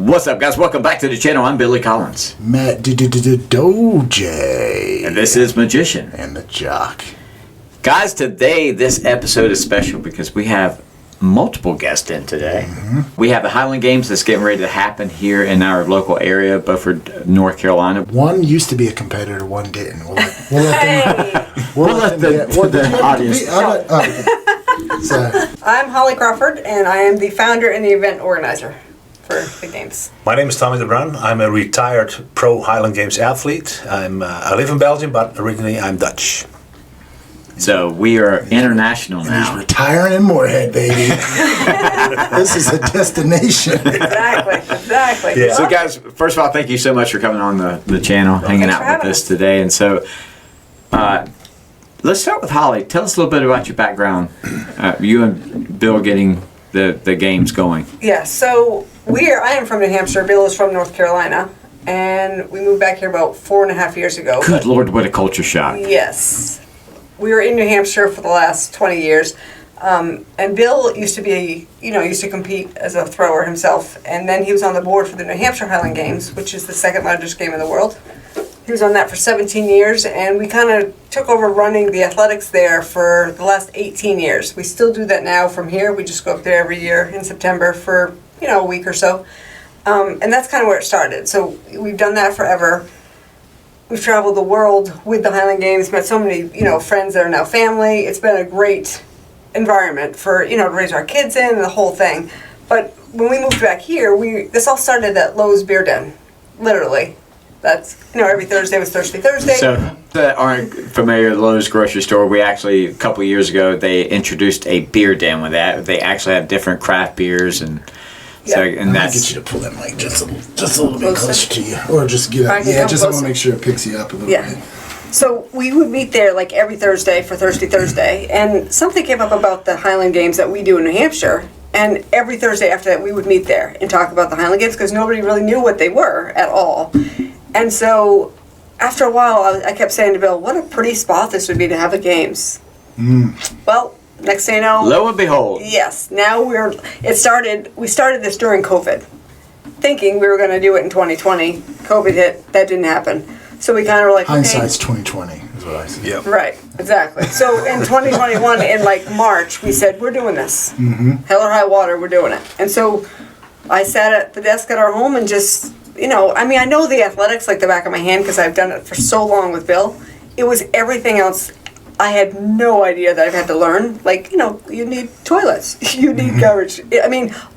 What's up, guys? Welcome back to the channel. I'm Billy Collins. Matt Doje. And this is Magician. And the Jock. Guys, today, this episode is special because we have multiple guests in today. We have the Highland Games that's getting ready to happen here in our local area, Beaufort, North Carolina. One used to be a competitor, one didn't. We'll let the audience. I'm Holly Crawford, and I am the founder and the event organizer for the games. My name is Tommy DeBruijn. I'm a retired pro Highland Games athlete. I live in Belgium, but originally I'm Dutch. So we are international and now. He's retiring in Moorhead, baby. This is a destination. Exactly. Yeah. So guys, first of all, thank you so much for coming on the channel, hanging out with us today. And so let's start with Holly. Tell us a little bit about your background. You and Bill getting the games going. Yeah, so I am from New Hampshire. Bill is from North Carolina. And we moved back here about 4.5 years ago. Good Lord, what a culture shock. Yes. We were in New Hampshire for the last 20 years. And Bill used to compete as a thrower himself. And then he was on the board for the New Hampshire Highland Games, which is the second largest game in the world. He was on that for 17 years, and we kind of took over running the athletics there for the last 18 years. We still do that now from here. We just go up there every year in September for, a week or so. And that's kind of where it started. So we've done that forever. We've traveled the world with the Highland Games, met so many, friends that are now family. It's been a great environment for, to raise our kids in and the whole thing. But when we moved back here, this all started at Lowe's Beer Den, literally. That's, every Thursday was Thirsty Thursday. So, that aren't familiar with Lowe's grocery store, we actually, a couple of years ago, they introduced a beer den with that. They actually have different craft beers and so, and I'll that's... get you to pull that mic just a little bit closer to you. Or just get up. Yeah, just I want to make sure it picks you up a little bit. So we would meet there like every Thursday for Thirsty Thursday. And something came up about the Highland Games that we do in New Hampshire. And every Thursday after that, we would meet there and talk about the Highland Games because nobody really knew what they were at all. And so, after a while, I kept saying to Bill, what a pretty spot this would be to have the games. Well, next thing you know... Lo and behold. Yes. Now we started this during COVID, thinking we were going to do it in 2020. COVID hit. That didn't happen. So we kind of were like... Hindsight's 2020 is what I said. Yep. Right. Exactly. So, in 2021, in March, we said, we're doing this. Hell or high water, we're doing it. And so, I sat at the desk at our home and just... I know the athletics like the back of my hand because I've done it for so long with Bill. It was everything else I had no idea that I've had to learn. You need toilets, you need garbage.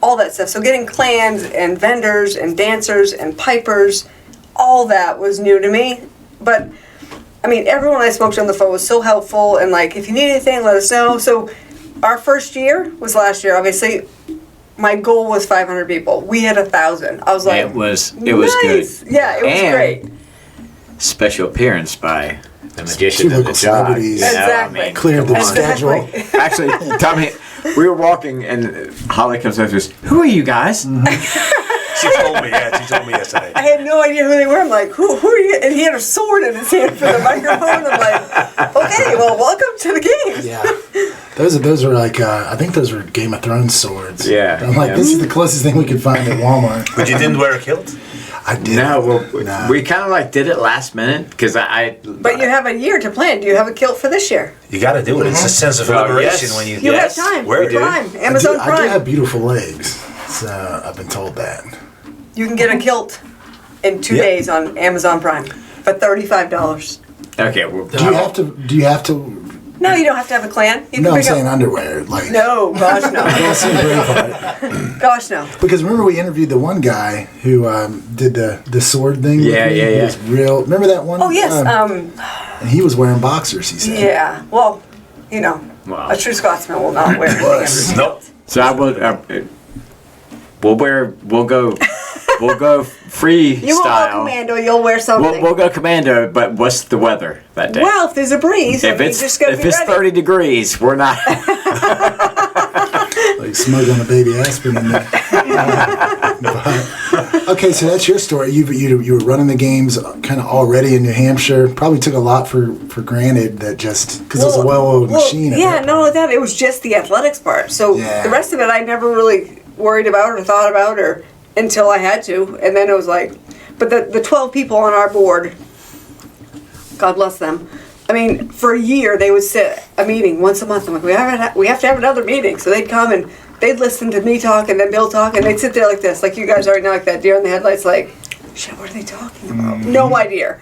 All that stuff. So getting clans and vendors and dancers and pipers, all that was new to me. But, everyone I spoke to on the phone was so helpful and if you need anything, let us know. So our first year was last year, obviously. My goal was 500 people. We had 1,000. I was like, it was nice. good. Yeah, it was great. Special appearance by the Magician Two of the local Jock. celebrities. Exactly. Cleared the schedule. Actually, Tommy, we were walking and Holly comes up to us, who are you guys? She told me yesterday. I had no idea who they were. I'm like, who are you? And he had a sword in his hand for the microphone. I'm like, okay, well, welcome to the game. Yeah. Those are I think those were Game of Thrones swords. Yeah. I'm like, this is the closest thing we could find at Walmart. But you didn't wear a kilt? I did. No, we kind of did it last minute because But you have a year to plan. Do you have a kilt for this year? You got to do it. It's a sense of liberation when you... You have time. Where Prime. Amazon Prime. I do have beautiful legs, so I've been told that. You can get a kilt in 2 days on Amazon Prime for $35. Okay. Well, Do you have to? No, you don't have to have a clan. You No, can I'm pick up. saying underwear. No, gosh, no. Gosh, no. Because remember we interviewed the one guy who did the sword thing. Yeah. He was real. Remember that one? Oh yes. And he was wearing boxers. He said. Yeah. Well, a true Scotsman will not wear anything. Nope. So I will. We'll go free You won't style. go commando. You'll wear something. We'll go commando. But what's the weather that day? Well, if there's a breeze, if it's 30 degrees, we're not. Like smuggling a baby aspirin in there. Okay, so that's your story. You were running the games kind of already in New Hampshire. Probably took a lot for granted that just because it was a well-oiled machine. Yeah, not only that, it was just the athletics part. So the rest of it, I never really worried about or thought about or until I had to, and then it was like, but the 12 people on our board, God bless them. I mean, for a year they would sit a meeting once a month. I'm like, we have to have another meeting. So they'd come and they'd listen to me talk and then Bill talk, and they'd sit there like this, like you guys are right now, like that deer in the headlights, like, shit, what are they talking about? No idea.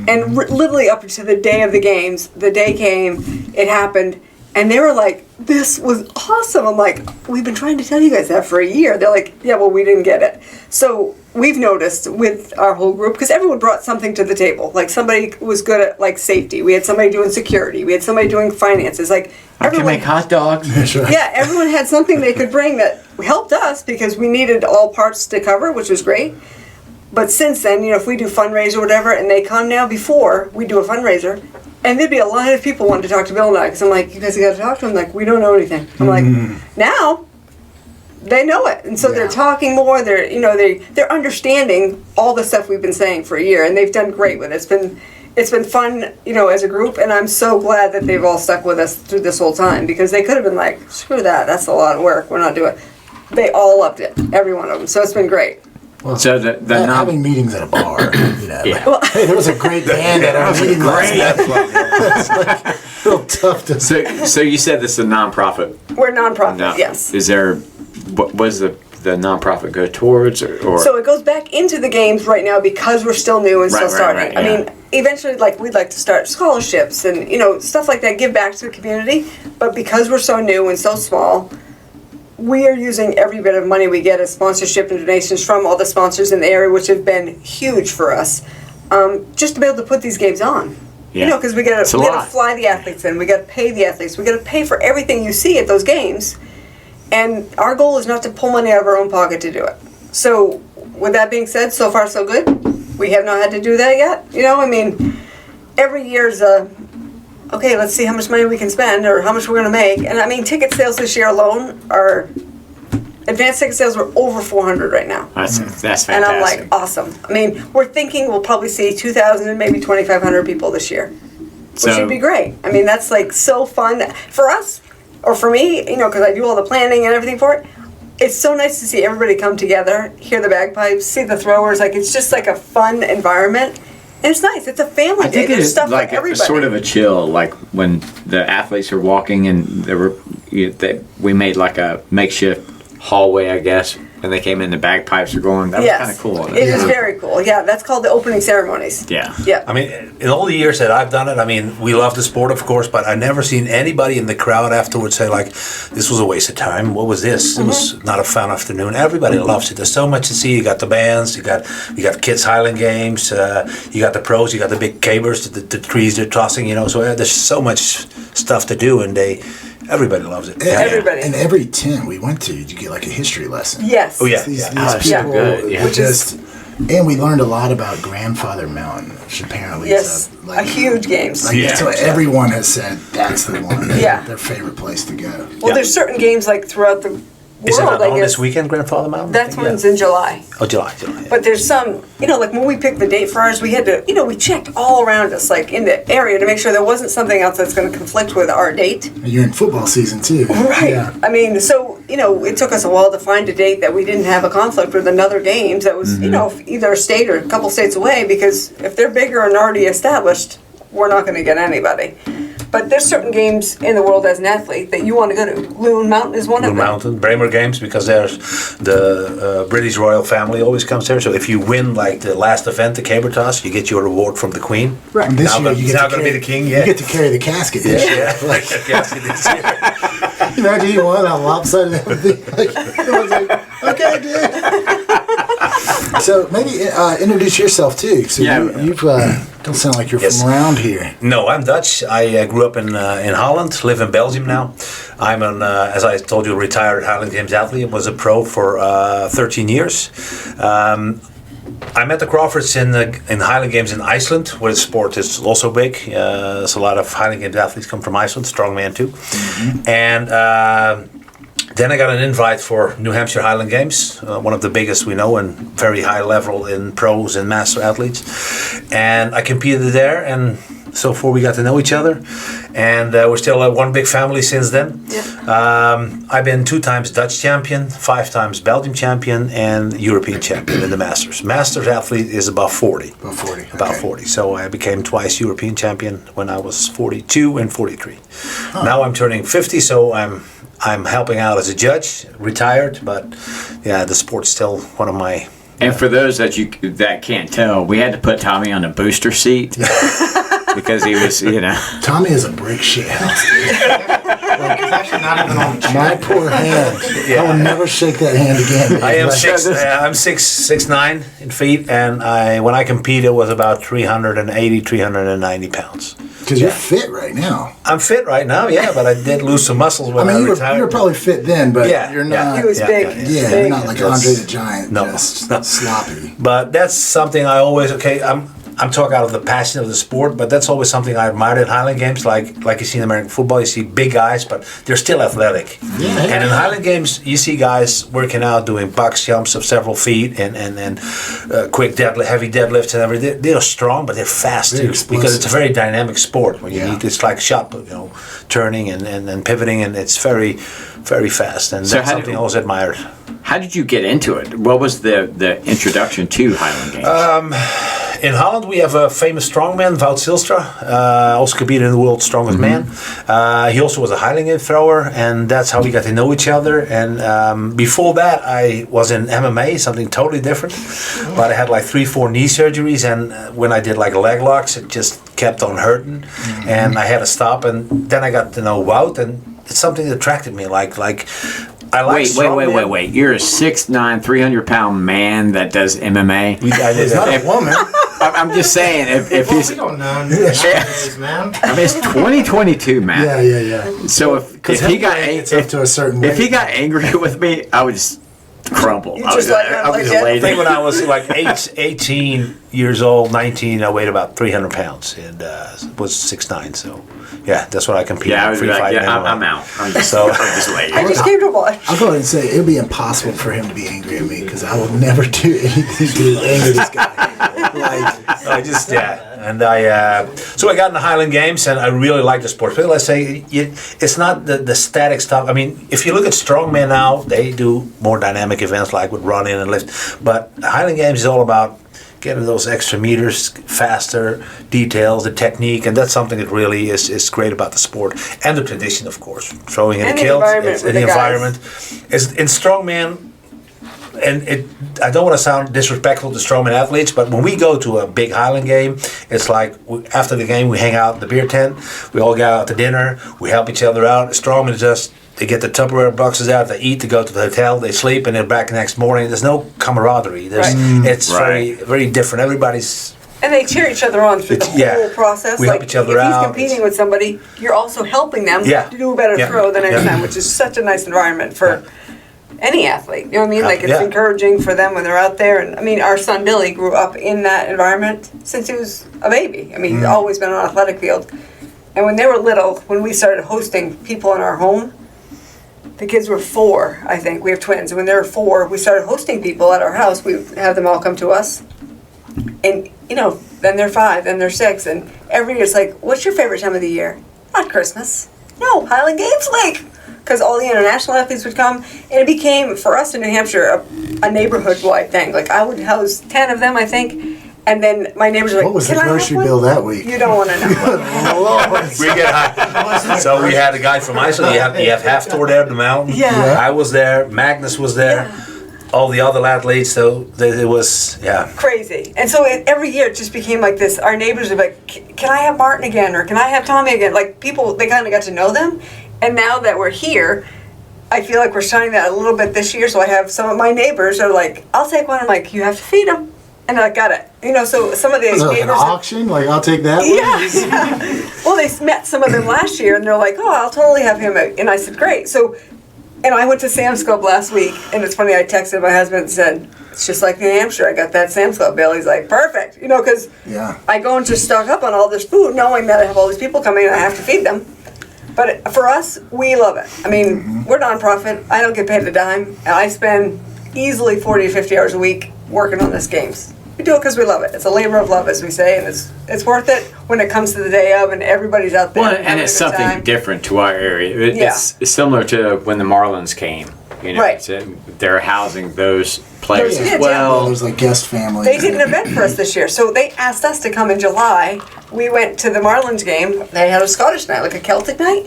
And literally up to the day of the games, the day came, it happened, and they were like, this was awesome. I'm like, we've been trying to tell you guys that for a year. They're like, yeah, well, we didn't get it. So we've noticed with our whole group, because everyone brought something to the table. Like somebody was good at like safety. We had somebody doing security. We had somebody doing finances. Like I can make hot dogs. Yeah, everyone had something they could bring that helped us because we needed all parts to cover, which was great. But since then, if we do fundraiser or whatever, and they come now before we do a fundraiser, and there'd be a line of people wanting to talk to Bill and I, because I'm like, you guys got to talk to him. Like, we don't know anything. I'm like, now they know it, and so they're talking more. They're understanding all the stuff we've been saying for a year, and they've done great with it. It's been fun, as a group, and I'm so glad that they've all stuck with us through this whole time, because they could have been like, screw that, that's a lot of work. We're not doing it. They all loved it, every one of them. So it's been great. Well, so having meetings at a bar, Yeah. like, hey, there was a great band at our meeting last night. It's like a little tough to. So you said this is a nonprofit. We're nonprofit, No. yes. Is there? What does the nonprofit go towards, or? So it goes back into the games right now because we're still new and still starting. Right, I mean, eventually, we'd like to start scholarships and stuff like that, give back to the community. But because we're so new and so small, we are using every bit of money we get as sponsorship and donations from all the sponsors in the area, which have been huge for us, just to be able to put these games on. Yeah. Because we got to fly the athletes in, we got to pay the athletes, we got to pay for everything you see at those games, and our goal is not to pull money out of our own pocket to do it. So, with that being said, so far so good. We have not had to do that yet. Every year's okay, let's see how much money we can spend or how much we're going to make. And ticket sales this year alone are, advanced ticket sales are over 400 right now. That's fantastic. And I'm like, awesome. We're thinking we'll probably see 2,000 and maybe 2,500 people this year, which would be great. That's so fun for us, or for me, because I do all the planning and everything for it. It's so nice to see everybody come together, hear the bagpipes, see the throwers. It's just like a fun environment. And it's nice. It's a family day. There's stuff like for everybody. Sort of a chill, like when the athletes are walking and we made like a makeshift hallway, I guess, and they came in, the bagpipes are going. That was kind of cool. It is very cool. Yeah, that's called the opening ceremonies. Yeah. Yeah. In all the years that I've done it, we love the sport, of course, but I've never seen anybody in the crowd afterwards say, this was a waste of time. What was this? It was not a fun afternoon. Everybody loves it. There's so much to see. You got the bands, you got kids Highland Games, you got the pros, you got the big cabers, the trees they're tossing, so there's so much stuff to do, and everybody loves it. Everybody. And every tent we went to, you get like a history lesson. Yes. Oh, yeah. These so people good. Yeah. were just, and we learned a lot about Grandfather Mountain, which apparently is a huge game. So everyone has said that's the one, their favorite place to go. Well, there's certain games throughout the Is it world, on this weekend, Grandfather Mountain? That one's in July. Oh, July. Yeah. But there's some, when we picked the date for ours, we had to, we checked all around us, in the area to make sure there wasn't something else that's going to conflict with our date. You're in football season too. Right. Yeah. So, it took us a while to find a date that we didn't have a conflict with another games that was, either a state or a couple states away, because if they're bigger and already established, we're not going to get anybody. But there's certain games in the world as an athlete that you want to go to. Loon Mountain is one of them. Loon Mountain, Braemar Games, because there's the British royal family always comes there. So if you win the last event, the caber toss, you get your reward from the Queen. Right. And this year He's now going to be the king. Yeah. You get to carry the casket this year. Casket this year. Imagine you won on lopsided everything. I was like, okay, dude. So maybe introduce yourself too. So you've don't sound like you're from around here. No, I'm Dutch. I grew up in Holland, live in Belgium now. I'm as I told you, a retired Highland Games athlete and was a pro for 13 years. I'm at the Crawfords in Highland Games in Iceland, where the sport is also big. There's a lot of Highland Games athletes come from Iceland, strongman too. Mm-hmm. And then I got an invite for New Hampshire Highland Games, one of the biggest we know and very high level in pros and master athletes. And I competed there, and so far we got to know each other, and we're still one big family since then. Yeah. I've been 2 times Dutch champion, 5 times Belgium champion, and European champion in the Masters. Masters athlete is about 40. About 40. About okay. 40. So I became twice European champion when I was 42 and 43. Now I'm turning 50, so I'm helping out as a judge, retired, but yeah, the sport's still one of my... And for those that can't tell, we had to put Tommy on a booster seat because he was, Tommy is a brick shit house. It's actually not even on the chair. My poor hand. I will never shake that hand again. I am Like, 6'9" in feet, and when I competed, it was about 380, 390 pounds. Because you're fit right now. I'm fit right now, yeah, but I did lose some muscles when I you retired. were probably fit then, but Yeah, you're yeah. not. He was big. Yeah, Big. you're not like Andre the Giant, No. just No. sloppy. But that's something I always I'm talking out of the passion of the sport, but that's always something I admired in Highland Games. Like you see in American football, you see big guys, but they're still athletic. Yeah. And in Highland Games, you see guys working out, doing box jumps of several feet, and quick deadlift, heavy deadlifts, and everything. They're strong, but they're fast Very too, because it's a very dynamic sport. When you Yeah. need, it's like shot, turning and pivoting, and it's very, very fast. And So that's how something did- I always admired. How did you get into it? What was the introduction to Highland Games? In Holland, we have a famous strongman, Wout Silstra, also competed in the world's strongest man. He also was a Highland Game thrower, and that's how we got to know each other. And before that, I was in MMA, something totally different. But I had like 3-4 knee surgeries, and when I did like leg locks, it just kept on hurting, and I had to stop. And then I got to know Wout, and it's something that attracted me. Like I like strongman. Wait. You're a 6'9", 300-pound man that does MMA. I did He's not that. a woman. I'm just saying, if Well, he's... we don't know nowadays, man. I mean, it's 2022, man. Yeah. So if he got it's up to a certain if he weight. got angry with me, I would just crumple. You I just would, let him I would like just that? lay I think there. when I was like 18 years old, 19, I weighed about 300 pounds and was 6'9". So, yeah, that's what I competed Yeah, I in would be free like, fight. yeah, and I'm MMA. out. I'm just, So- I'm just laying. I just came to watch. I'll go ahead and say it would be impossible for him to be angry at me because I will never do anything to anger this guy. I just, and so I got in the Highland Games, and I really like the sport. But let's say it's not the static stuff. I mean, if you look at strongmen now, they do more dynamic events like with running and lift. But the Highland Games is all about getting those extra meters faster, details, the technique, and that's something that really is great about the sport. And the tradition, of course. Throwing in And the the kilt, environment it's with in the the guys. environment. In strongman, and I don't want to sound disrespectful to strongman athletes, but when we go to a big Highland game, it's like after the game we hang out in the beer tent, we all go out to dinner, we help each other out. Strongmen just, they get the Tupperware boxes out, they eat, they go to the hotel, they sleep, and they're back the next morning. There's no camaraderie. It's Right. very, very different. Everybody's... And they cheer each other on through the Yeah. whole process. We help each other if out. he's competing with somebody, you're also helping them Yeah. to do a better Yeah. throw the next Yeah. time, which is such a nice environment for any athlete. You know what I mean? Like, it's Yeah. encouraging for them when they're out there. And I mean, our son Billy grew up in that environment since he was a baby. I mean, he's always been on an athletic field. And when they were little, when we started hosting people in our home, the kids were 4, I think. We have twins. And when they were 4, we started hosting people at our house. We have them all come to us. And, then they're 5, then they're 6. And every year it's like, what's your favorite time of the year? Not Christmas. No, Highland Games Week. Because all the international athletes would come. And it became, for us in New Hampshire, a neighborhood-wide thing. Like, I would house 10 of them, I think. And then my neighbors were like, What was the "Can I have grocery one?" bill that week? You don't want to know. We get high. So we had a guy from Iceland. You have Hafthor there, the mountain. Yeah. I was there. Magnus was there. Yeah. All the other athletes. So it was, Crazy. And so every year it just became like this. Our neighbors would be like, can I have Martin again? Or can I have Tommy again? Like, people, they kind of got to know them. And now that we're here, I feel like we're starting that a little bit this year. So I have some of my neighbors are like, I'll take one. I'm like, you have to feed them. And I got it. So some of the Is it like an neighbors... auction? Like, I'll take that one? Yeah. Well, they met some of them last year, and they're like, "Oh, I'll totally have him." And I said, "Great." So, and I went to Sam's Club last week, and it's funny. I texted my husband and said, "It's just like New Hampshire. I got that Sam's Club bill." He's like, "Perfect," because Yeah. I go in to stock up on all this food, knowing that I have all these people coming and I have to feed them. But for us, we love it. I mean, we're nonprofit. I don't get paid a dime, and I spend easily 40 to 50 hours a week working on this games. We do it because we love it. It's a labor of love, as we say, and it's worth it when it comes to the day of and everybody's out there. Well, having and a it's good something time. different to our area. Yeah. It's similar to when the Marlins came. You know, Right. they're housing those players They as did, well. There's like guest families. They did an event for us this year, so they asked us to come in July. We went to the Marlins game. They had a Scottish night, like a Celtic night.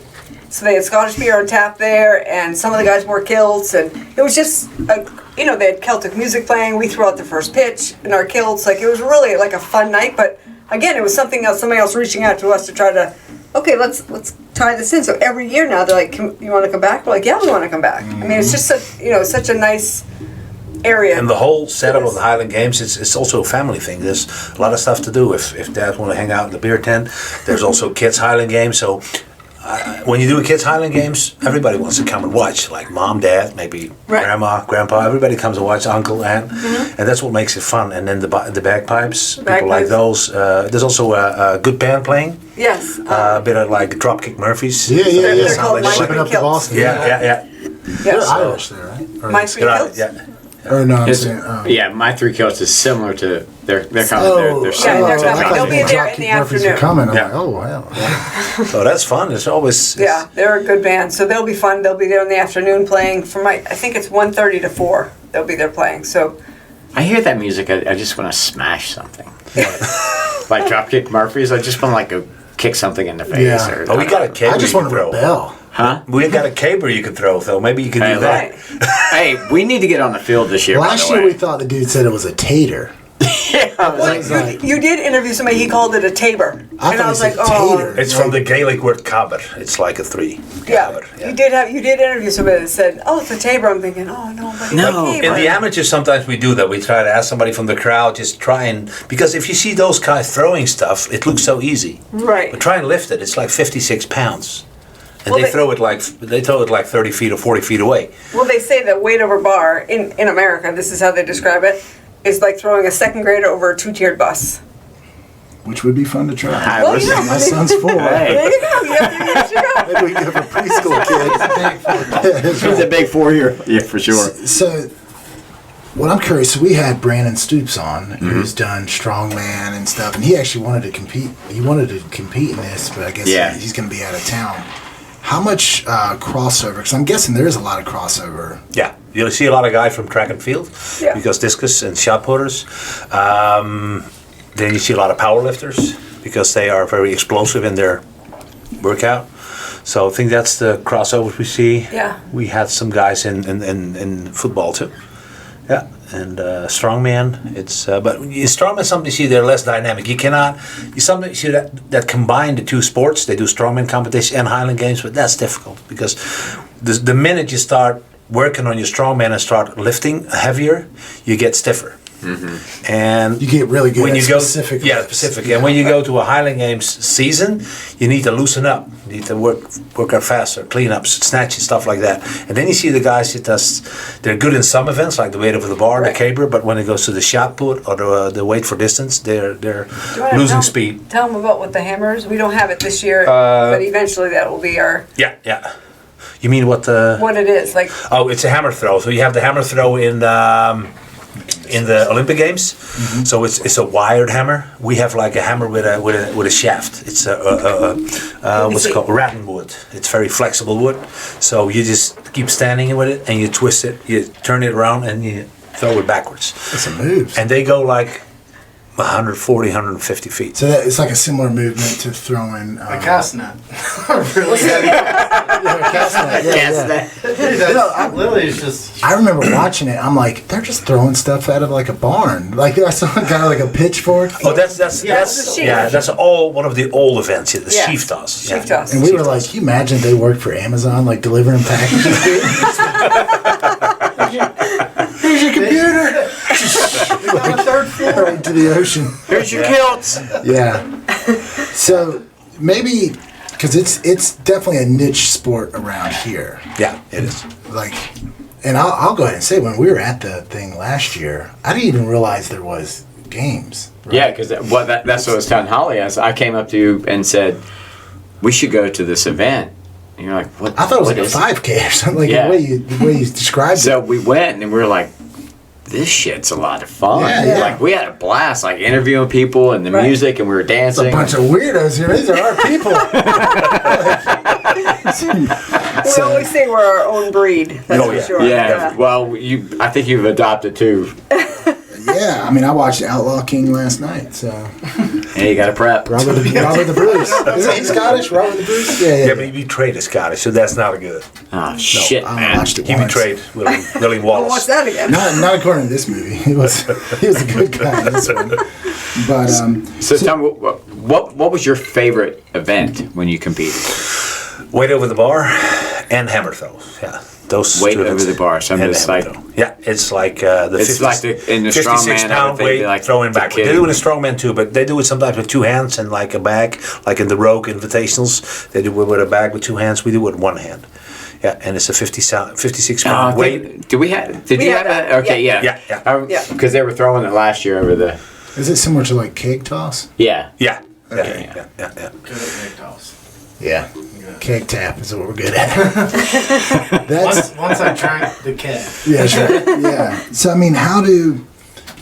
So they had Scottish beer on tap there, and some of the guys wore kilts, and it was just, they had Celtic music playing. We threw out the first pitch in our kilts. Like, it was really like a fun night, but again, it was something else, somebody else reaching out to us to try to, okay, let's tie this in. So every year now, they're like, you want to come back? We're like, yeah, we want to come back. I mean, it's just such a nice area. And the whole setup of the Highland Games, it's also a family thing. There's a lot of stuff to do. If Dad want to hang out in the beer tent, there's also kids Highland Games. So when you do a kids Highland Games, everybody wants to come and watch. Like mom, dad, maybe Right. grandma, grandpa. Everybody comes and watch, uncle, aunt, and that's what makes it fun. And then the bagpipes, people like Bagpipes. those. There's also a good band playing. Yes. A bit of like Dropkick Murphys. Yeah, yeah, They're yeah. called Like Shipping up to kilts. Boston. Yeah. They're Yes. Irish there, right? Or, My three Right, kilts. yeah. or no, I'm It's- saying. yeah, my three kilts is similar to they're coming. Oh, they're Yeah, similar they're to coming. Highland They'll be Games. there in the Dropkick Murphys are afternoon. coming. I'm Yeah. like, oh wow. So that's fun. It's always Yeah, they're a good band, so they'll be fun. They'll be there in the afternoon playing from I think it's 1:30 to 4. They'll be there playing. So I hear that music. I just want to smash something. Like Dropkick Murphys. I just want to like go kick something in the face. Yeah. Or, Oh, we got a caber I just you want can to throw. rebel. Huh? We got a caber you could throw, though. Maybe you could Hey, do that. right. Hey, we need to get on the field this year. Last by the year way. we thought the dude said it was a tater. Well, you did interview somebody. He called it a tabor, I and thought I was he like, said oh, tater. It's from the Gaelic word caber. It's like a 3. yeah. Caber, You did interview somebody that said, oh, it's a tabor. I'm thinking, oh no, but it's No. a In tabor. the amateurs, sometimes we do that. We try to ask somebody from the crowd, just try and because if you see those guys throwing stuff, it looks so easy. Right. But try and lift it. It's like 56 pounds, and Well, they throw it like 30 feet or 40 feet away. Well, they say that weight over bar in America, this is how they describe it, is like throwing a second grader over a 2-tiered bus. Which would be fun to try. Well, Well, yeah. My son's 4. Hey. There you go. There you go. Maybe we can give a preschool kid. He's a big 4-year. Yeah, for sure. So, what I'm curious, so we had Brandon Stoops on, who's done strongman and stuff, and he actually wanted to compete. He wanted to compete in this, but I guess Yeah. he's going to be out of town. How much crossover? Because I'm guessing there is a lot of crossover. Yeah, you'll see a lot of guys from track and field Yeah. because discus and shot putters. Then you see a lot of power lifters because they are very explosive in their workout. So I think that's the crossovers we see. Yeah. We had some guys in football too. Yeah, and strongman. It's but in strongman something you see they're less dynamic. You cannot. You sometimes see that combine the two sports. They do strongman competition and Highland Games, but that's difficult because the minute you start working on your strongman and start lifting heavier, you get stiffer. And You get really good when at you go specific yeah lifts. specific and when you go to a Highland Games season, you need to loosen up, you need to work out faster, cleanups, snatching, stuff like that. And then you see the guys they're good in some events like the weight over the bar, Right. the caber, but when it goes to the shot put or the weight for distance, they're Do you wanna losing tell- speed. Tell them about what the hammer is. We don't have it this year, but eventually that will be our Yeah. You mean what the? what it is. Like Oh, it's a hammer throw. So you have the hammer throw in the Olympic Games. So it's a wired hammer. We have like a hammer with a shaft. It's what's it called, rattan wood. It's very flexible wood. So you just keep standing with it and you twist it, you turn it around and you throw it backwards. That's some moves. And they go like 140, 150 feet. So that it's like a similar movement to throwing. A cast net. Really heavy. cast net, yeah, yeah. Dude, that's literally is just. I remember watching it. I'm like, they're just throwing stuff out of like a barn. Like I saw a guy like a pitchfork, Oh, that's it's a sheaf. that's all one of the old events. The Yeah. sheaf toss. sheaf toss. and we were like, you imagine they worked for Amazon, like delivering packages. Here's your computer. On the third floor. Right to the ocean. Here's your kilts. Yeah. So maybe because it's definitely a niche sport around here. Yeah, it is. Like, and I'll go ahead and say when we were at the thing last year, I didn't even realize there was games. right? Yeah, because that's what I was telling Holly. I came up to you and said, we should go to this event. And you're like, what? I thought it was what like a is it? 5K or something. Like Yeah. the way you described So it. we went and we were like, this shit's a lot of fun. Yeah. Like we had a blast, like interviewing people and the music, and we were It's dancing. a bunch of weirdos here. These are our people. We always say we're our own breed. That's Oh, for yeah. sure. Yeah, well, I think you've adopted too. Yeah, I mean, I watched Outlaw King last night, so. Hey, you got to prep. Robert the Bruce. Isn't he Scottish? Robert the Bruce? Yeah. Yeah, but he betrayed a Scottish, so that's not good. Oh shit, I man! watched it He once. betrayed Willie Well, Wallace. what's that again? Not according to this movie. He was a good guy in this one. But So tell me, what was your favorite event when you competed? Weight over the bar and hammer throws. Yeah, those Weight two over events. the bar. So I'm And just hammer like, throw. Yeah, it's like the It's 50, like in the 56 strongman, I would pound think weight they like throwing the backward. kid. They do it in strongman too, but they do it sometimes with two hands and like a bag, like in the Rogue Invitationals. They do it with a bag with two hands. We do it with one hand. Yeah, and it's a 56 pound weight. Did we have? Did We you had have that? that, Okay, yeah. yeah, Yeah. Because they were throwing it last year over the. is it similar to like keg toss? Yeah. Yeah. Okay. Yeah. Good at big toss. Yeah. Keg tap is what we're good at. That's Once I tried the keg. yeah, sure. Yeah. So I mean, how do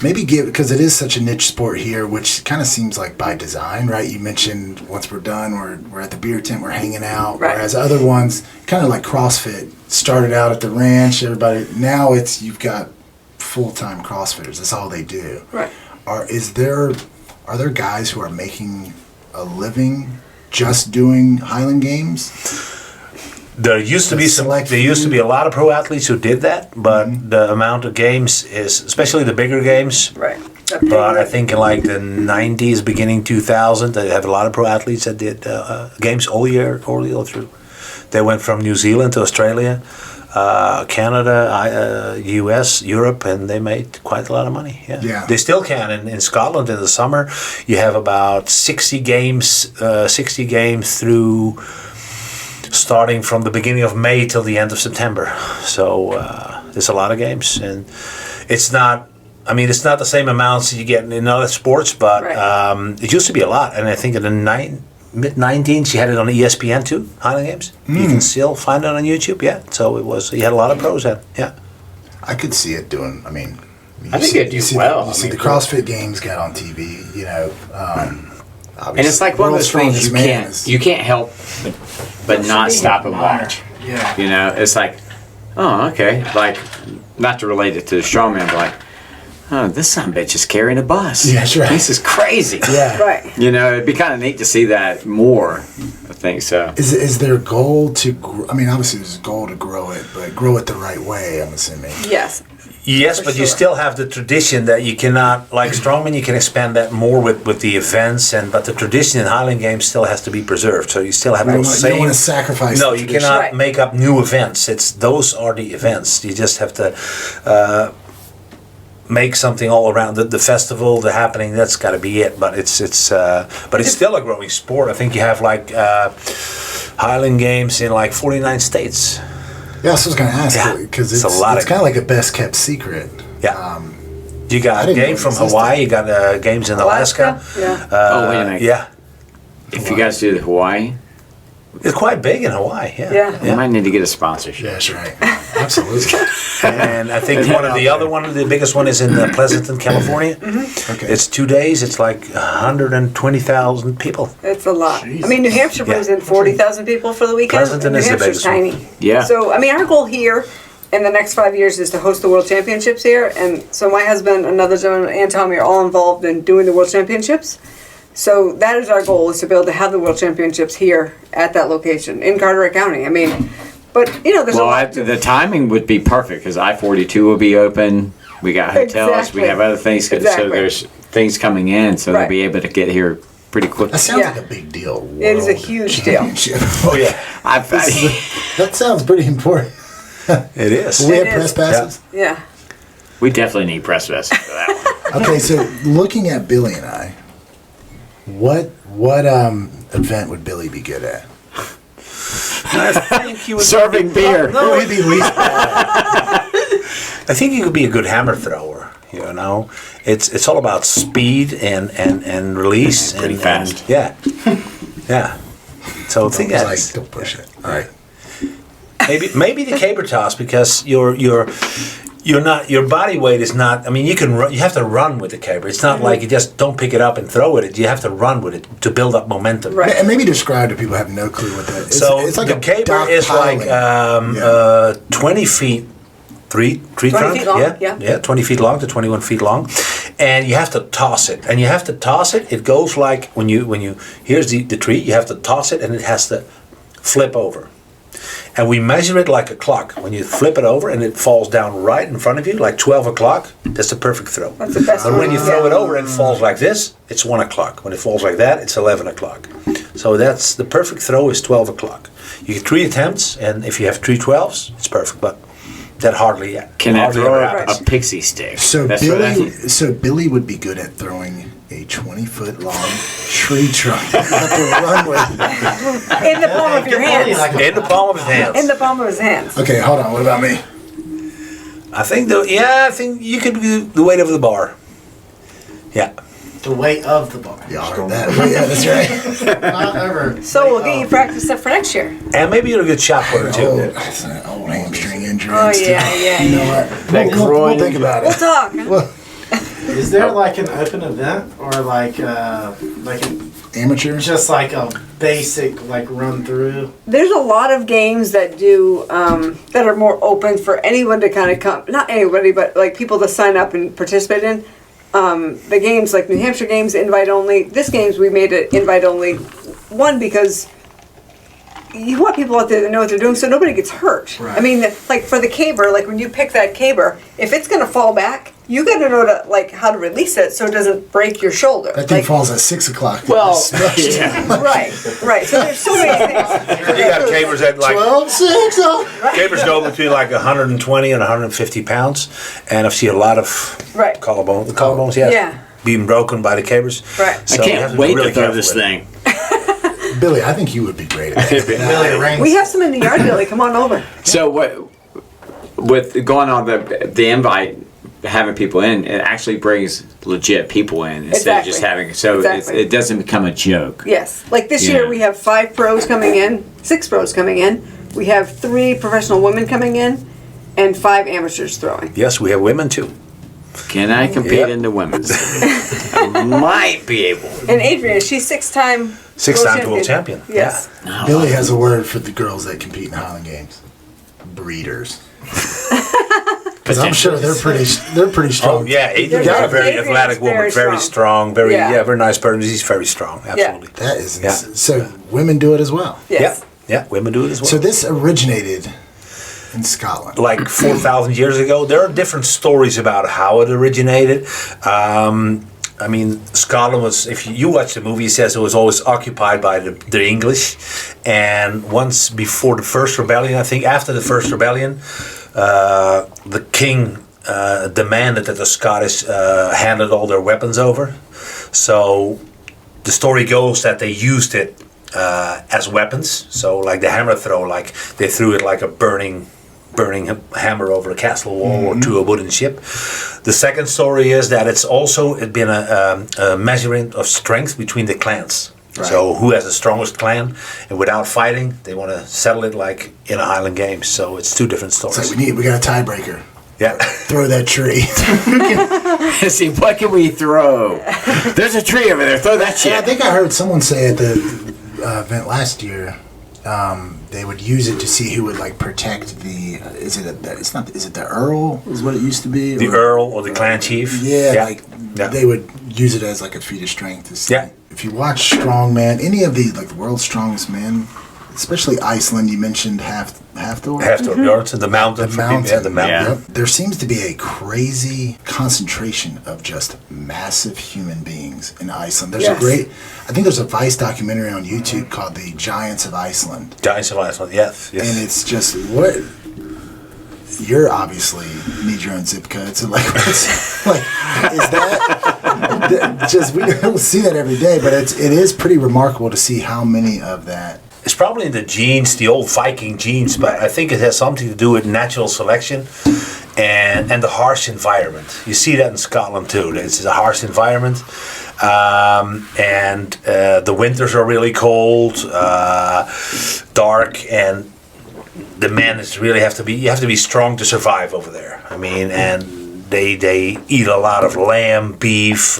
maybe give because it is such a niche sport here, which kind of seems like by design, right? You mentioned once we're done, we're at the beer tent, we're hanging out. Right. Whereas other ones, kind of like CrossFit, started out at the ranch. Everybody now you've got full-time CrossFitters. That's all they do. Right. Are there guys who are making a living just doing Highland Games? There used to be a lot of pro athletes who did that, but the amount of games is, especially the bigger games. Right. But I think in like the 90s, beginning 2000, they have a lot of pro athletes that did games all year through. They went from New Zealand to Australia, Canada, US, Europe, and they made quite a lot of money. Yeah, Yeah. They still can. In Scotland in the summer, you have about 60 games through, starting from the beginning of May till the end of September. So there's a lot of games, and it's not. I mean, it's not the same amounts you get in other sports, but Right. it used to be a lot. And I think in the mid-19s, you had it on ESPN too, Highland Games. You can still find it on YouTube, yeah. So it was, you had a lot of pros then, yeah. I could see it doing. I mean, I think it'd do well. You see the CrossFit Games get on TV. You know, And it's like one of those things you can't help but not stop and watch. Yeah. You know, it's like, oh, okay. Like, not to relate it to the strongman, but like, oh, this son of a bitch is carrying a bus. Yeah, that's right. This is crazy. Yeah. Right. You know, it'd be kind of neat to see that more. I think so. Is their goal to? I mean, obviously, there's a goal to grow it, but grow it the right way. I'm assuming. Yes. Yes, For but you sure. still have the tradition that you cannot, like strongman, you can expand that more with the events, but the tradition in Highland Games still has to be preserved. So you still have You don't, those you don't same. want to sacrifice. No, the you tradition. cannot Right. make up new events. Those are the events. You just have to make something all around the festival, the happening. That's got to be it. But it's still a growing sport. I think you have like Highland Games in like 49 states. Yeah, I was going to ask Yeah, because it's it's a lot it's of- kind of like a best kept secret. Yeah. You I got didn't know games it from existed. Hawaii. You got games in Alaska. Yeah. Oh, wait a minute. Yeah, If you guys do the Hawaii, it's quite big in Hawaii. Yeah. Yeah. we might need to get a sponsorship. Yeah, that's right. Absolutely. And I think There's one one of out the there. other one, the biggest one is in Pleasanton, California. Okay. It's 2 days. It's like 120,000 people. It's a lot. Jeez. I mean, New Hampshire brings in 40,000 people for the weekend. Pleasanton and New is the Hampshire's biggest one. tiny. Yeah. So, I mean, our goal here in the next 5 years is to host the World Championships here. And so my husband, another gentleman, and Tommy are all involved in doing the World Championships. So that is our goal, is to be able to have the World Championships here at that location in Carteret County. I mean, but, you know, there's a Well, lot. the timing would be perfect because I-42 will be open. We got hotels. Exactly. We have other things. So Exactly. there's things coming in, so they'll Right. be able to get here pretty quickly. That sounds Yeah. like a big deal. It is a World huge deal. Championship. Oh yeah, That sounds pretty important. it is. Will we have It press is. passes? Yeah. we definitely need press vessels for that one. Okay, so looking at Billy and I, what event would Billy be good at? Serving beer. No, he'd be least. I think you could be a good hammer thrower. You know, it's all about speed and release. Pretty and, fast. And, yeah, yeah. So I think Like, that's don't push it. All right. maybe the caber toss, because your body weight is not. I mean, you can run, you have to run with the caber. It's not like you just don't pick it up and throw it. You have to run with it to build up momentum. Right. And maybe describe to people who have no clue what that is. So it's like the a caber dock is like piling. 20 feet. Tree 20 trunk, feet long, yeah, yeah. 20 feet long to 21 feet long, and you have to toss it. And you have to toss it. It goes like when you here's the tree. You have to toss it, and it has to flip over. And we measure it like a clock. When you flip it over and it falls down right in front of you, like 12 o'clock, that's the perfect throw. That's the best But when one. you throw it over and it falls like this, it's 1 o'clock. When it falls like that, it's 11 o'clock. So that's the perfect throw is 12 o'clock. You get 3 attempts, and if you have 3 12s, it's perfect. But that hardly Can I hardly throw ever a happens. pixie stick? So That's what I- Billy would be good at throwing a 20-foot long tree trunk up the runway. In the palm of your hands. In the palm of his hands. In the palm of his hands. Okay, hold on. What about me? I think you could do the weight of the bar. Yeah. The weight of the bar. Y'all heard that? Yeah, that's right. Not over. So we'll get you practiced up for next year. And maybe you're a good shot putter Oh, too. that's an old hamstring injury. Oh, and stuff. yeah. You know what? That We'll groin think about We'll it. talk. Well, Is there like an open event or like amateur. just like a basic like run through? There's a lot of games that do that are more open for anyone to kind of come. Not anybody, but like people to sign up and participate in. The games like New Hampshire Games, invite only. This games we made it invite only. One because you want people out there that know what they're doing, so nobody gets hurt. Right. I mean, like for the caber, like when you pick that caber, if it's gonna fall back, you got to know how to release it so it doesn't break your shoulder. That thing Like, falls at 6 o'clock. Well, Smashed. yeah. right. So there's so many things. You got cabers that like 12, 6, oh. cabers go between like 120 and 150 pounds, and I've seen a lot of Right. collarbones, yes, Yeah. being broken by the cabers. Right. I So you have can't be wait really to throw careful this with it. thing. Billy, I think you would be great at that. Really rains. We have some in the yard, Billy. Come on over. So what? With going on the invite, having people in, it actually brings legit people in instead of just Exactly. having. So Exactly. it doesn't become a joke. Yes. Like this Yeah. year, we have 5 pros coming in, 6 pros coming in. We have 3 professional women coming in, and 5 amateurs throwing. Yes, we have women too. Can I compete Yep. in the women's? I might be able. And Adrian, she's 6-time Six-time world champion. Yes. No. Billy has a word for the girls that compete in Highland Games. Breeders. Because I'm sure they're pretty strong. Oh yeah, Adrian's Yeah. a very Adrian's athletic woman, very very strong, very Yeah. very nice person. He's very strong, absolutely. That is Yeah. so. Women do it as well. Yes. Yeah, women do it as well. So this originated in Scotland. Like 4,000 years ago. There are different stories about how it originated. I mean, Scotland was, if you watch the movie, it says it was always occupied by the English. And once before the first rebellion, I think after the first rebellion, the king demanded that the Scottish handed all their weapons over. So the story goes that they used it as weapons. So like the hammer throw, like they threw it like a burning hammer over a castle wall or to a wooden ship. The second story is that it'd been a measurement of strength between the clans. Right. So who has the strongest clan, and without fighting, they want to settle it like in a Highland Games. So it's 2 different It's like stories. we got a tiebreaker. Yeah. Throw that tree. See, what can we throw? There's a tree over there. Throw that Yeah, I shit. think I heard someone say at the event last year, they would use it to see who would like protect the. Is it the Earl? Is what it used to be. The Earl or the clan chief. Yeah, like Yeah. they would use it as like a feat of strength. To see. Yeah. If you watch Strongman, any of the like the world's strongest men, especially Iceland, you mentioned Hafthor. Hafthor Bjornsson, the mountain. The for people. mountain. Yeah, the mountain. Yeah. Yep. There seems to be a crazy concentration of just massive human beings in Iceland. There's Yes. I think there's a Vice documentary on YouTube called The Giants of Iceland. Giants of Iceland, yes. And Yes. it's just, you're obviously need your own zip code. So like, is that, just, we don't see that every day, but it is pretty remarkable to see how many of that. It's probably in the genes, the old Viking genes, but I think it has something to do with natural selection and the harsh environment. You see that in Scotland too. It's a harsh environment, and the winters are really cold, dark, and the men is really you have to be strong to survive over there. I mean, and they eat a lot of lamb, beef.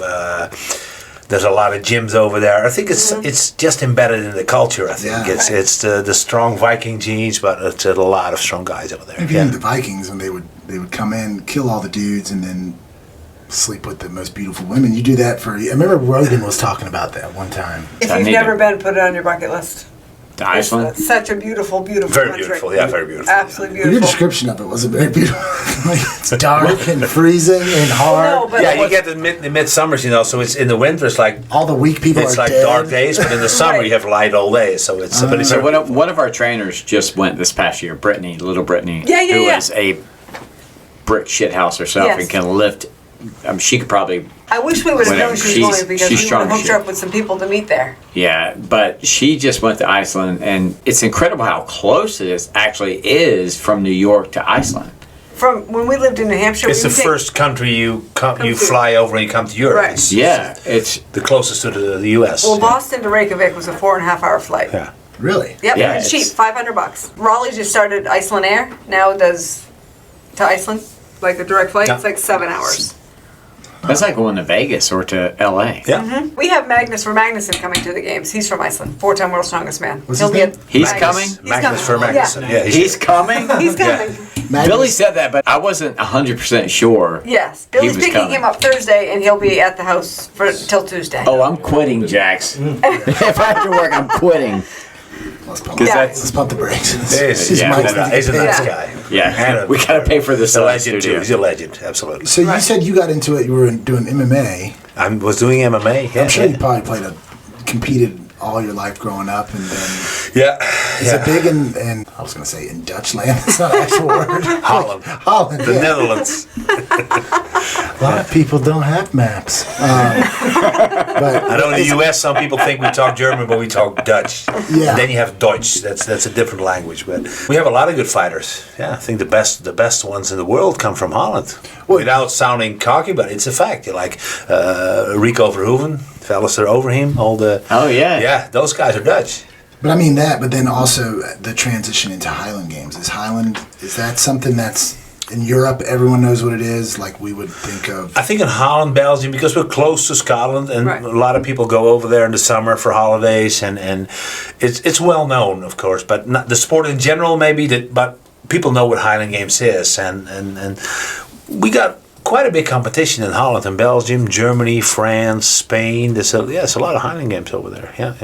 There's a lot of gyms over there. I think it's just embedded in the culture. I think it's the strong Viking genes, but it's a lot of strong guys over there. If you think the Vikings, when they would come in, kill all the dudes, and then sleep with the most beautiful women. You do that for. I remember Rogan was talking about that one time. If you've never been, put it on your bucket list. To Iceland? It's such a beautiful, beautiful very country. Beautiful, yeah, very beautiful. Absolutely beautiful. Your description of it wasn't very beautiful. Like, it's dark and freezing and hard. No, but you get the midsummers, so it's in the winter. It's like all the weak people. It's are like dead. dark days, but in the summer you have light all day. So it's. So one of our trainers just went this past year, Brittany, little Brittany, who is a brick shit house herself and can lift. She could probably. I wish we would have known she was going because we would have hooked her shit. up with some people to meet there. Yeah, but she just went to Iceland, and it's incredible how close it actually is from New York to Iceland. From when we lived in New Hampshire, it's the first country you fly over and you come to Europe. Right. It's the closest to the U.S. Well, Boston to Reykjavik was a 4.5-hour flight. Yeah. Really? Yep. Yeah, it's cheap, $500. Raleigh just started Iceland Air. Now does to Iceland like a direct flight. Yeah. It's like 7 hours. That's like going to Vegas or to L.A. Yeah. Mm-hmm. We have Magnus for Magnuson coming to the games. He's from Iceland, 4-time world's strongest man. What's his name? He's coming? Magnus for Magnuson. Yeah. He's coming? He's coming. Billy said that, but I wasn't 100% sure. Yes. Billy's was picking coming. him up Thursday, and he'll be at the house until Tuesday. Oh, I'm quitting, Jax. If I have to work, I'm quitting. Let's pump, that's- the brakes. He's a nice Yeah. guy. Yeah, we got to pay for this. He's a legend too. He's a legend, absolutely. So you said you got into it. You were doing MMA. I was doing MMA. Yeah, I'm sure you probably competed all your life growing up, and then is it big in I was going to say in Dutch land. It's not an actual word. Holland. Holland, The Netherlands. A lot of people don't have maps. But I know in the U.S. some people think we talk German, but we talk Dutch. Yeah. And then you have Deutsch. That's a different language. But we have a lot of good fighters. Yeah, I think the best ones in the world come from Holland. Without sounding cocky, but it's a fact. You like Rico Verhoeven, Alistair Overeem, all the. Oh, yeah. Yeah, those guys are Dutch. But I mean that. But then also the transition into Highland Games. Is that something that's in Europe? Everyone knows what it is. Like we would think of. I think in Holland, Belgium, because we're close to Scotland, and Right. a lot of people go over there in the summer for holidays, and it's well known, of course, but not the sport in general, maybe. But people know what Highland Games is, and we got quite a big competition in Holland and Belgium, Germany, France, Spain. There's a lot of Highland Games over there. Yeah.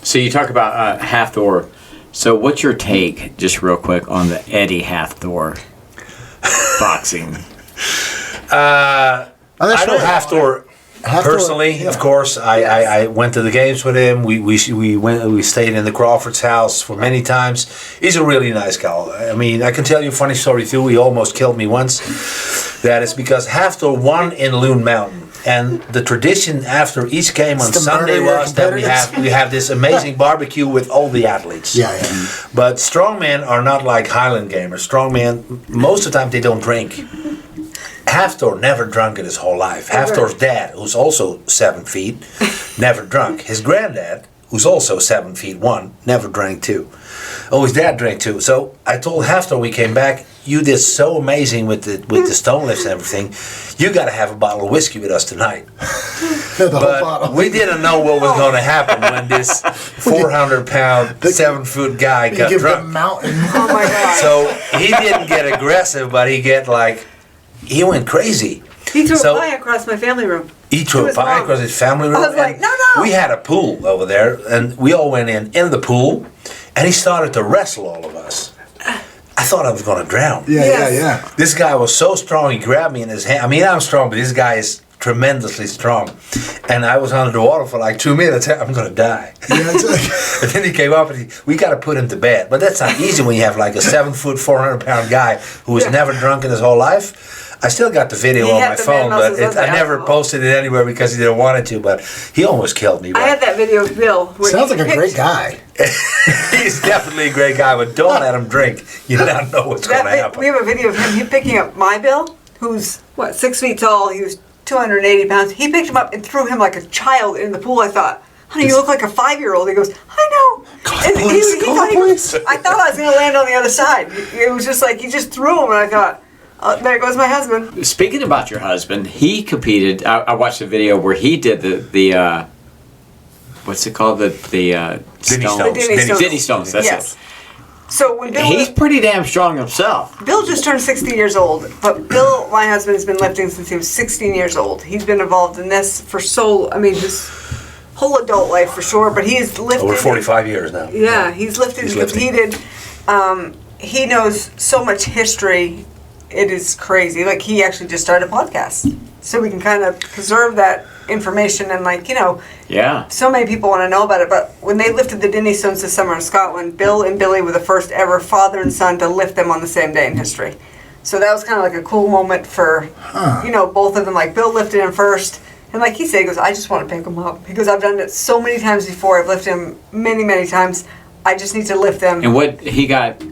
So you talk about Hathor. So what's your take, just real quick, on the Eddie Hathor boxing? I know Hathor personally, yeah. of course. I went to the games with him. We stayed in the Crawford's house for many times. He's a really nice guy. I mean, I can tell you a funny story too. He almost killed me once. That is because Hathor won in Loon Mountain. And the tradition after each game on Sunday was that we have this amazing barbecue with all the athletes. Yeah. But strongmen are not like Highland gamers. Strongmen, most of the time, they don't drink. Hafthor never drunk in his whole life. Hafthor's dad, who's also 7 feet, never drunk. His granddad, who's also 7 feet 1, never drank too. Oh, his dad drank too. So I told Hafthor when we came back, you did so amazing with the stone lifts and everything. You got to have a bottle of whiskey with us tonight. The whole But bottle. we didn't know what was going to happen when this 400-pound, 7-foot guy You got give the drunk. mountain. Oh my God. So he didn't get aggressive, but he went crazy. He threw So- a pie across my family room. He threw It a was pie wrong. across his family room. I was like, and no. We had a pool over there, and we all went in the pool, and he started to wrestle all of us. I thought I was going to drown. Yeah. This guy was so strong, he grabbed me in his hand. I mean, I'm strong, but this guy is tremendously strong. And I was under the water for like 2 minutes. I'm going to die. Yeah, it's like, And then he came up and we got to put him to bed. But that's not easy when you have like a 7-foot, 400-pound guy who was never drunk in his whole life. I still got the video He on had my the phone, man but muscles of I the never alcohol. posted it anywhere because he didn't want it to. But he almost killed me. I had that video of Bill. Where sounds he like a picked- great guy. He's definitely a great guy, but don't let him drink. You don't know what's going to happen. We have a video of him picking up my Bill, who's 6 feet tall. He was 280 pounds. He picked him up and threw him like a child in the pool. I thought, honey, you look like a 5-year-old. He goes, I know. And Please, call the police. I thought I was going to land on the other side. It was just like, he just threw him, and I thought, oh, there goes my husband. Speaking about your husband, he competed. I watched a video where he did the what's it called? The Denny stone- stones. Denny stones. That's Yes. it. So when Bill... He's pretty damn strong himself. Bill just turned 60 years old, but Bill, my husband, has been lifting since he was 16 years old. He's been involved in this for his whole adult life for sure, but he's lifted... Over 45 years now. Yeah, he's lifted and competed. He knows so much history, it is crazy. Like, he actually just started a podcast, so we can kind of preserve that information and, like, you know... Yeah. So many people want to know about it, but when they lifted the Denny stones this summer in Scotland, Bill and Billy were the first ever father and son to lift them on the same day in history. So that was kind of like a cool moment for, you know, both of them. Like, Bill lifted him first, and like he said, he goes, I just want to pick him up. He goes, I've done it so many times before. I've lifted him many, many times. I just need to lift them. And what he got?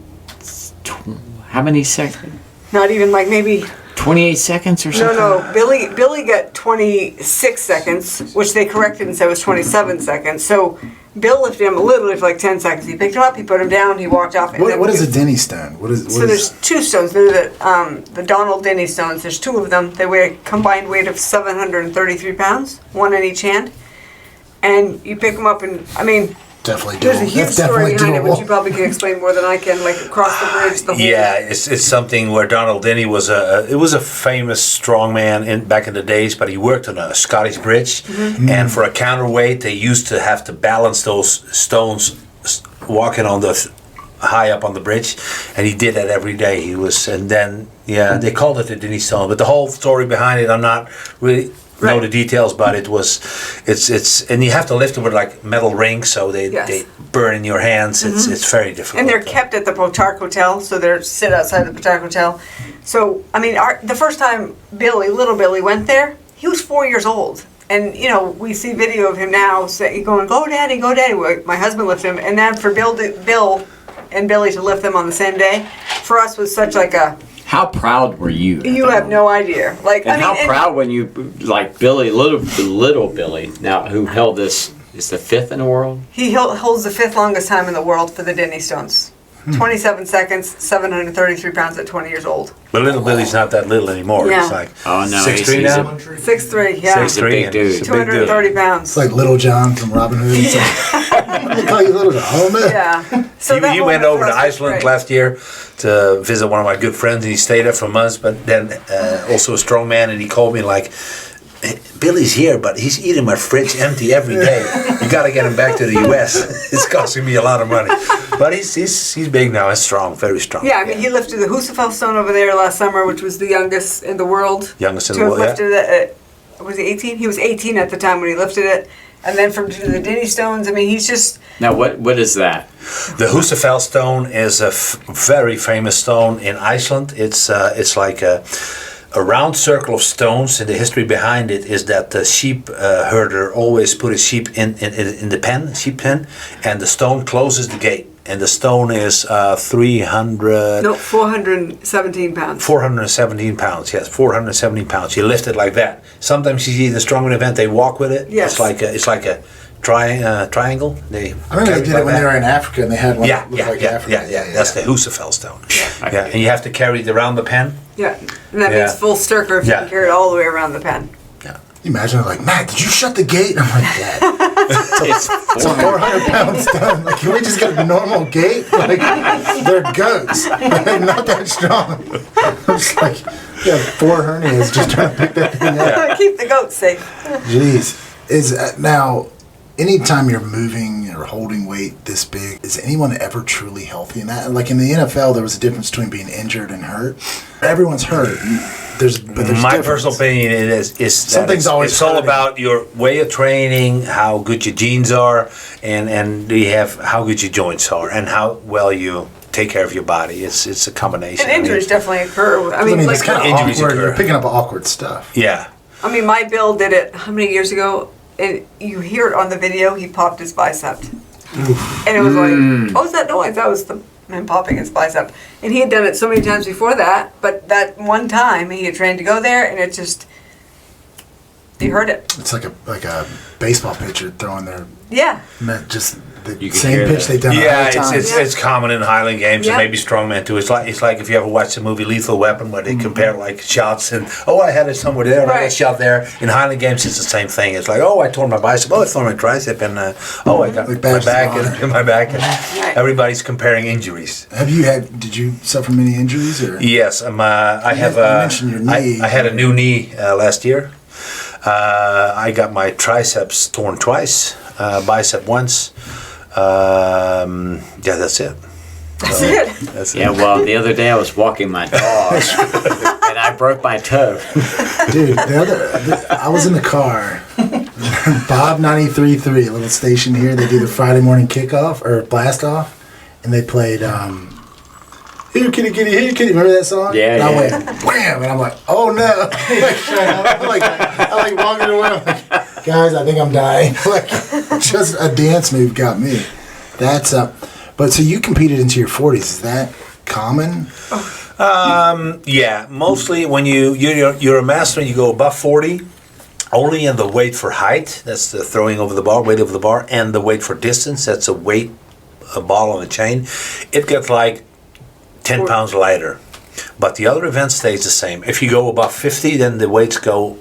How many seconds? Not even like maybe... 28 seconds or something? No. Billy got 26 seconds, which they corrected and said was 27 seconds. So Bill lifted him literally for like 10 seconds. He picked him up, he put him down, he walked off. And What is a Denny stone? So there's two stones. They're the Donald Denny stones. There's two of them. They weigh a combined weight of 733 pounds, one in each hand. And you pick them up and, I mean... Definitely doable. There's a huge That's story definitely behind it, which doable. you probably can explain more than I can, like across the bridge, the whole... Yeah, it's something where Donald Denny was a famous strongman back in the days, but he worked on a Scottish bridge, and for a counterweight, they used to have to balance those stones walking on the high up on the bridge, and he did that every day. They called it the Denny stone, but the whole story behind it, I'm not really know the details, but it's and you have to lift it with like metal rings, so they burn in your hands. It's very difficult. And they're kept at the Potarch Hotel, so they're sit outside the Potarch Hotel. So, I mean, the first time little Billy went there, he was 4 years old. And, you know, we see video of him now going, go daddy, go daddy. My husband lifted him. And then for Bill and Billy to lift them on the same day, for us was such like a... How proud were you? You have no idea. Like, And how proud when you, like Billy, little Billy, now who held this, is the fifth in the world? He holds the fifth longest time in the world for the Denny stones. 27 seconds, 733 pounds at 20 years old. But little Billy's not that little anymore. Yeah. He's like 6'3" 6'3" now? now. 6'3", yeah. He's a big dude. 230 pounds. It's like Little John from Robin Hood. They call you Little John. Oh, man. Yeah. So that He went moment over for to us was Iceland great. last year to visit one of my good friends, and he stayed there for months. But then also a strong man, and he called me like, Billy's here, but he's eating my fridge empty every day. You got to get him back to the U.S. It's costing me a lot of money. But he's big now. He's strong, very strong. Yeah, I mean, he lifted the Husafell stone over there last summer, which was the youngest in the world. Youngest in to the have world, lifted it was he 18? He was 18 at the time when he lifted it. And then from the Denny stones, I mean, he's just... Now, what is that? The Husafell stone is a very famous stone in Iceland. It's like a round circle of stones, and the history behind it is that the sheep herder always put his sheep in the sheep pen, and the stone closes the gate. And the stone is 417 pounds. 417 pounds, yes, 417 pounds. You lift it like that. Sometimes you see the strongman event, they walk with it. Yes. It's like a triangle. I remember they did it when they were in Africa, and they had one that looked like Africa. Yeah. That's the Husafell stone. Yeah. Yeah, and you have to carry it around the pen. Yeah, and that means full stirker if you can carry it all the way around the pen. You imagine, like, Matt, did you shut the gate? I'm like, Dad, It's it's a 400-pound stone. Like, can we just get a normal gate? Like, they're goats. They're not that strong. I'm just like, yeah, 4 hernias just trying to pick that thing up. Keep the goats safe. Jeez. Now, anytime you're moving or holding weight this big, is anyone ever truly healthy in that? Like in the NFL, there was a difference between being injured and hurt. Everyone's hurt. There's My personal opinion is that Something's always it's all hurting. about your way of training, how good your genes are, and do you have how good your joints are, and how well you take care of your body. It's a combination. And injuries definitely occur. I mean, it's kind of injuries awkward. occur. You're picking up awkward stuff. Yeah. I mean, my Bill did it how many years ago? And you hear it on the video, he popped his bicep. And it was like, what was that noise? That was him popping his bicep. And he had done it so many times before that, but that one time he had trained to go there, and it just You heard it. It's like a baseball pitcher throwing their Yeah. just the You can same hear pitch that. they've done Yeah, 100 times. it's common in Highland Games Yeah. and maybe strongman too. It's like if you ever watch the movie Lethal Weapon where they compare like shots and I had it somewhere there, and I got a Right. shot there. In Highland Games, it's the same thing. It's like I tore my bicep, I tore my tricep, and I got Like my badges back of honor. and my back. And Right. everybody's comparing injuries. Did you suffer many injuries or? Yes, I have You mentioned your knee. I had a new knee last year. I got my triceps torn twice, bicep once. Yeah, that's it. That's it. That's Yeah, it. well, the other day I was walking my dog and I broke my toe. Dude, I was in the car. Bob 93.3, a little station here. They do the Friday morning kickoff or blast off, and they played "Here Kitty Kitty, Here Kitty." Remember that song? Yeah, And I yeah. went wham, and I'm like, oh no! I'm like walking away. I'm like, guys, I think I'm dying. Like, just a dance move got me. That's But so you competed into your 40s. Is that common? Yeah, mostly when you're a master and you go above 40, only in the weight for height, that's the throwing over the bar, weight over the bar, and the weight for distance, that's a ball on a chain, it gets like 10 pounds lighter. But the other event stays the same. If you go above 50, then the weights go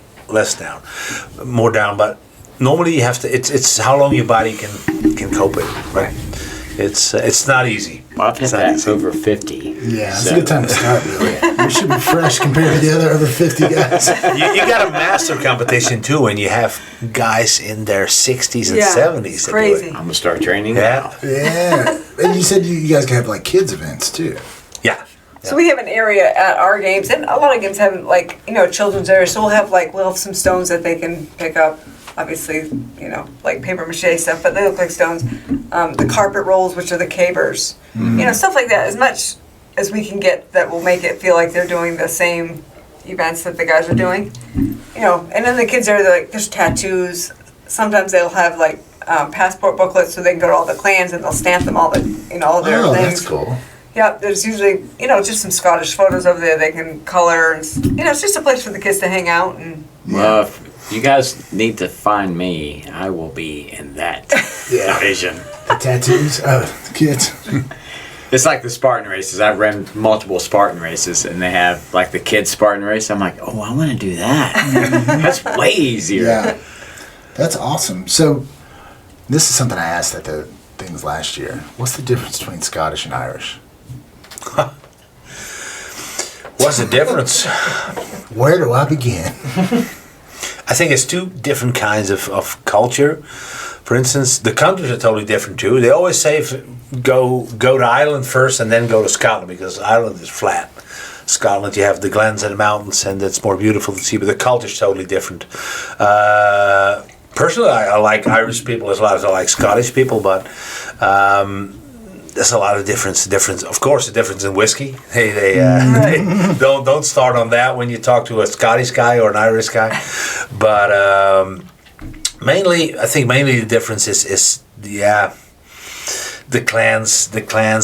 more down. But normally you have to, it's how long your body can cope with, right? It's not easy. Well, I've hit It's not that easy. over 50. Yeah, it's a good time to start, really. You should be fresh compared to the other over 50 guys. You got a master competition too, and you have guys in their 60s and Yeah, 70s. it's that do it. crazy. I'm going to start training Yeah. now. Yeah. And you said you guys can have like kids events too. Yeah. So we have an area at our games, and a lot of games have like children's areas. So we'll have some stones that they can pick up. Obviously, like paper mache stuff, but they look like stones. The carpet rolls, which are the cabers, stuff like that. As much as we can get that will make it feel like they're doing the same events that the guys are doing. And then the kids are like, there's tattoos. Sometimes they'll have like passport booklets so they can go to all the clans and they'll stamp them all all their Oh, things. that's cool. Yep, there's usually, just some Scottish photos over there they can color. And, it's just a place for the kids to hang out. And Well, if you guys need to find me, I will be in that Yeah. division. The tattoos. Oh, the kids. It's like the Spartan races. I've run multiple Spartan races, and they have like the kids Spartan race. I'm like, oh, I want to do that. That's way easier. Yeah. That's awesome. So, this is something I asked at the things last year. What's the difference between Scottish and Irish? What's the difference? Where do I begin? I think it's two different kinds of culture. For instance, the countries are totally different too. They always say go to Ireland first and then go to Scotland because Ireland is flat. Scotland, you have the glens and the mountains, and it's more beautiful to see. But the culture's totally different. Personally, I like Irish people as well as I like Scottish people, but there's a lot of difference. Of course, the difference in whiskey. They don't start on that when you talk to a Scottish guy or an Irish guy. But I think mainly the difference is the clans,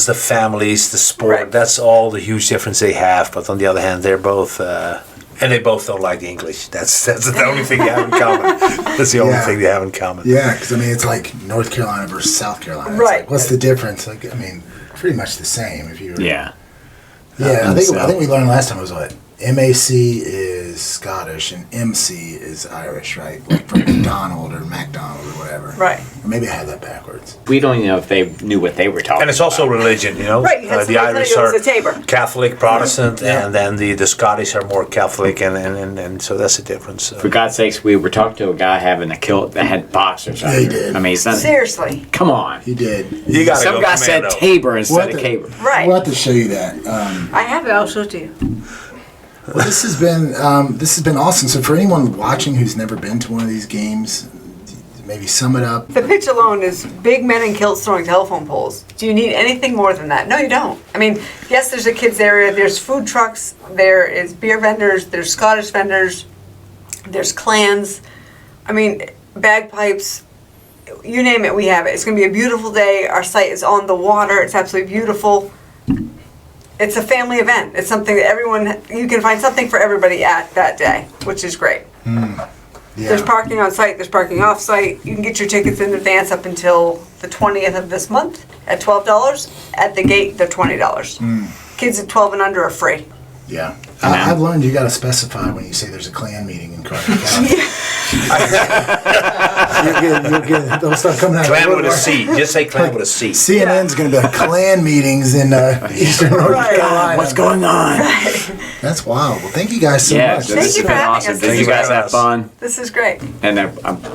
the families, the sport. Right. That's all the huge difference they have. But on the other hand, they're both. And they both don't like the English. That's the only thing they have in common. That's the only Yeah. thing they have in common. Yeah, because it's like North Carolina versus South Carolina. It's Right. like, what's the difference? Like, pretty much the same. If you. Yeah. Yeah, I So- think we learned last time was what MAC is Scottish and MC is Irish, right? Like from McDonald or MacDonald or whatever. right. Or maybe I had that backwards. We don't even know if they knew what they were talking And it's also about. religion, Right, you had the somebody Irish tell you are it was a tabor. Catholic, Protestant, Yeah. and then the Scottish are more Catholic, and so that's the difference. For God's sakes, we were talking to a guy having a kilt that had boxers on Yeah, he it. did. I mean, it's not, Seriously. come on. He did. You gotta Some go guy said commando. Tabor instead What of the- Caber. Right. We'll have to show you that. I have it. I'll show it to you. Well, this has been awesome. So for anyone watching who's never been to one of these games, maybe sum it up. The pitch alone is big men in kilts throwing telephone poles. Do you need anything more than that? No, you don't. I mean, yes, there's a kids area. There's food trucks. There is beer vendors. There's Scottish vendors. There's clans. I mean, bagpipes. You name it, we have it. It's going to be a beautiful day. Our site is on the water. It's absolutely beautiful. It's a family event. It's something that you can find something for everybody at that day, which is great. There's parking on site, there's parking off site. You can get your tickets in advance up until the 20th of this month at $12. At the gate, they're $20. Kids at 12 and under are free. Yeah. I've learned you got to specify when you say there's a clan meeting in Crawford County. You're good. They'll start coming out. Clan with a C. Just say clan with a C. CNN's going to be like clan meetings in Eastern North Carolina. What's going on? That's wild. Well, thank you guys so much. Thank you for having awesome. us. Did you guys have fun? This is great. And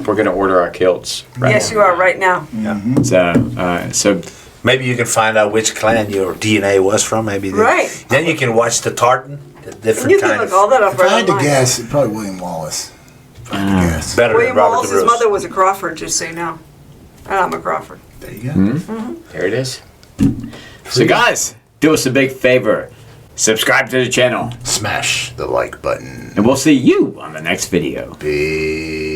we're going to order our kilts. Right Yes, you are right now. So Maybe you can find out which clan your DNA was from. Maybe. Right. Then you can watch the tartan, the different You can kind look of. all that up If I right had to online. guess, it'd probably William Wallace. If I had to guess. Better William than Robert Wallace's DeBruijn. mother was a Crawford, just so you know. And I'm a Crawford. There you go. there it is. So guys, do us a big favor. Subscribe to the channel. Smash the like button. And we'll see you on the next video. Peace.